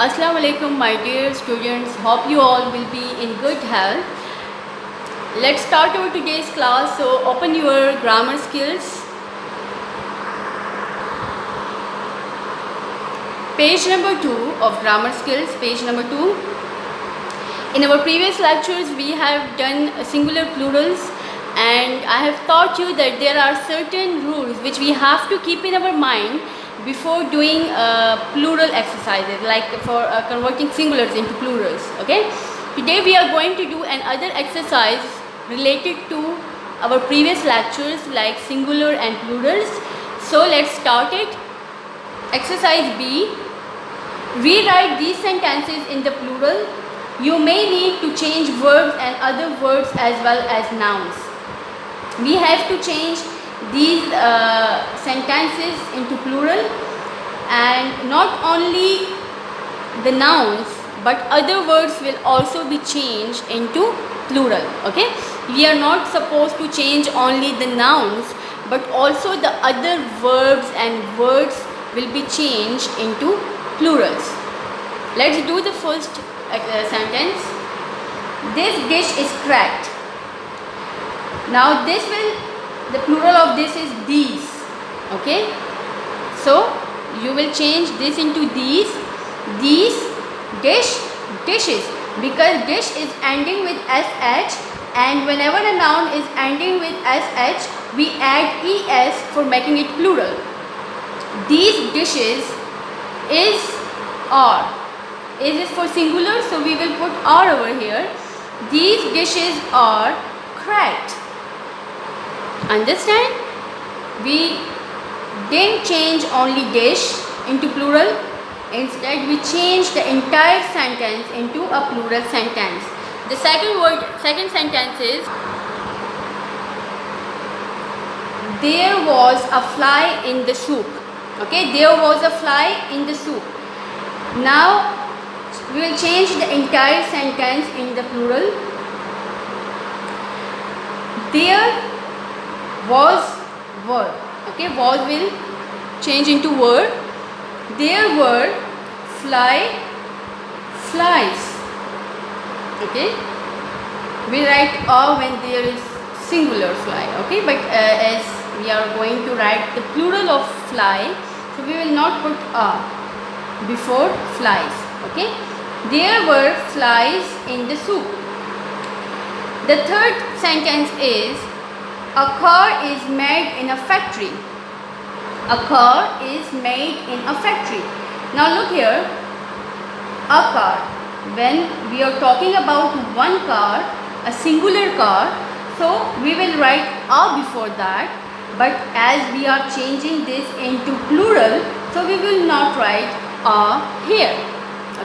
Assalamu alaikum, my dear students. Hope you all will be in good health. Let's start our today's class. So open your grammar skills. Page number 2 of grammar skills. Page number 2. In our previous lectures, we have done singular plurals, and I have taught you that there are certain rules which we have to keep in our mind before doing plural exercises, like for converting singulars into plurals. Okay, today we are going to do another exercise related to our previous lectures, like singular and plurals. So let's start it. Exercise B. Rewrite these sentences in the plural. You may need to change verbs and other words as well as nouns. We have to change these sentences into plural, and not only the nouns but other words will also be changed into plural. Okay, we are not supposed to change only the nouns, but also the other verbs and words will be changed into plurals. Let's do the first sentence. This dish is cracked. Now the plural of this is these. Okay, so you will change this into these dishes, because dish is ending with sh, and whenever a noun is ending with sh, we add es for making it plural. These dishes are. Is for singular, so we will put are over here. These dishes are cracked. Understand? We didn't change only dish into plural. Instead, we changed the entire sentence into a plural sentence. The second sentence is, there was a fly in the soup. Okay, there was a fly in the soup. Now we will change the entire sentence in the plural. There were. Okay, was will change into were. There were flies. Okay, we write a when there is singular fly. Okay, but as we are going to write the plural of fly, so we will not put a before flies. Okay, there were flies in the soup. The third sentence is, a car is made in a factory. A car is made in a factory. Now look here, a car. When we are talking about one car, a singular car, so we will write a before that. But as we are changing this into plural, so we will not write a here.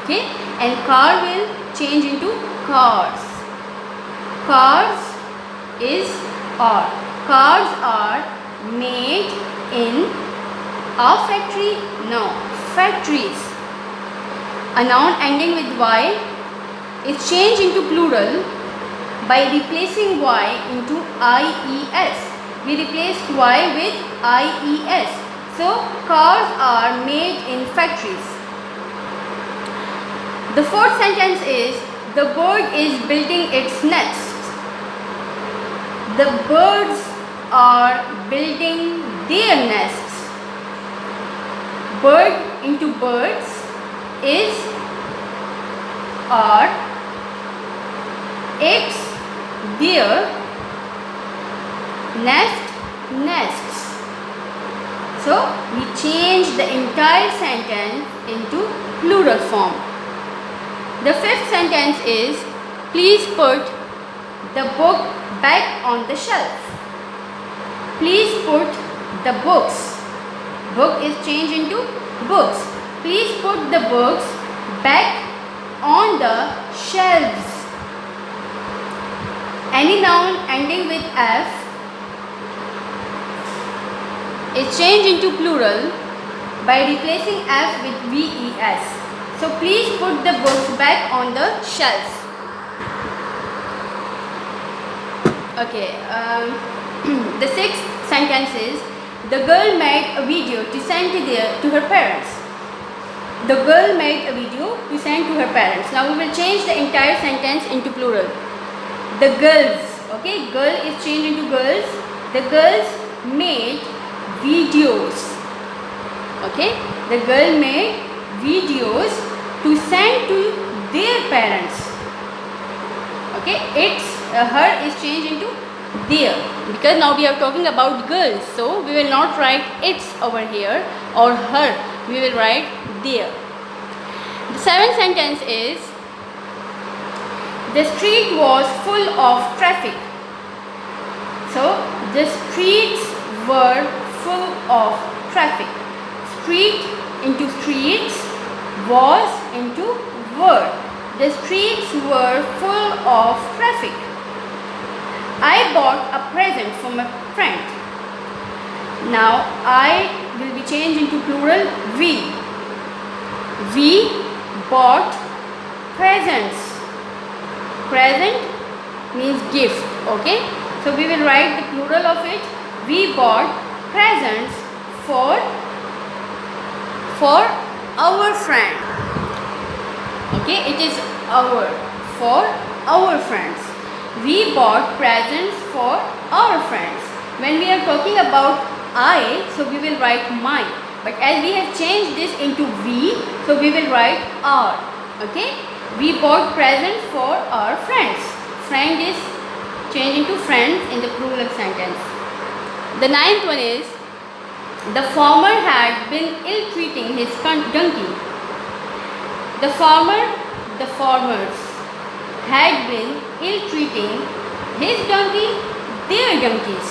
Okay, and car will change into cars. Cars is are. Cars are made in a factory? No, factories. A noun ending with y is changed into plural by replacing y into ies. We replaced y with ies. So cars are made in factories. The fourth sentence is, the bird is building its nest. The birds are building their nests. Bird into birds is are. It's their nests. So we change the entire sentence into plural form. The fifth sentence is, please put the book back on the shelf. Please put the books. Book is changed into books. Please put the books back on the shelves. Any noun ending with f is changed into plural by replacing f with ves. So please put the books back on the shelf. Okay, the sixth sentence is, the girl made a video to send to her parents. The girl made a video to send to her parents. Now we will change the entire sentence into plural. The girls, okay, girl is changed into girls. The girls made videos. Okay, the girl made videos to send to their parents. Okay, it's her is changed into their, because now we are talking about girls, so we will not write its over here or her, we will write their. The seventh sentence is, the street was full of traffic. So the streets were full of traffic. Street into streets, was into were. The streets were full of traffic. I bought a present for my friend. Now I will be changed into plural, we. We bought presents. Present means gift, okay? So we will write the plural of it. We bought presents for our friend. Okay, it is our, for our friends. We bought presents for our friends. When we are talking about I, so we will write my. But as we have changed this into we, so we will write our. Okay? We bought presents for our friends. Friend is changed into friends in the plural sentence. The ninth one is, the farmer had been ill-treating his donkey. The farmers had been ill-treating his donkey, their donkeys.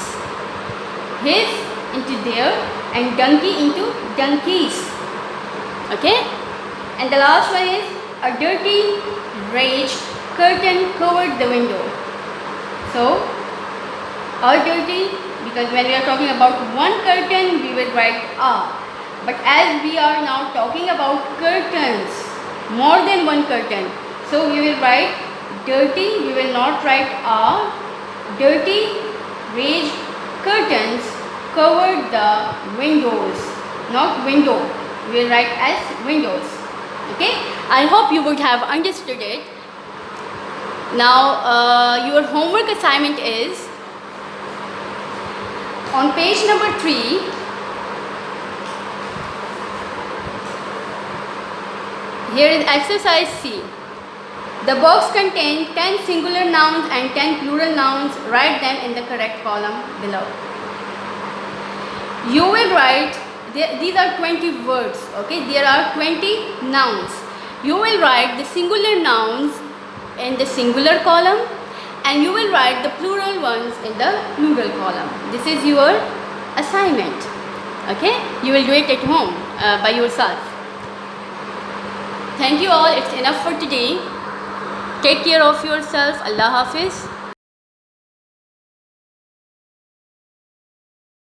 His into their and donkey into donkeys. Okay? And the last one is, a dirty rage curtain covered the window. So, a dirty, because when we are talking about one curtain, we will write a. But as we are now talking about curtains, more than one curtain, so we will write dirty, we will not write a. Dirty rage curtains covered the windows, not window, we will write as windows. Okay, I hope you would have understood it. Now your homework assignment is on page number 3. Here is exercise C. The box contains 10 singular nouns and 10 plural nouns. Write them in the correct column below. You will write, these are 20 words, okay? There are 20 nouns. You will write the singular nouns in the singular column and you will write the plural ones in the plural column. This is your assignment, okay? You will do it at home by yourself. Thank you all. It's enough for today. Take care of yourself. Allah Hafiz.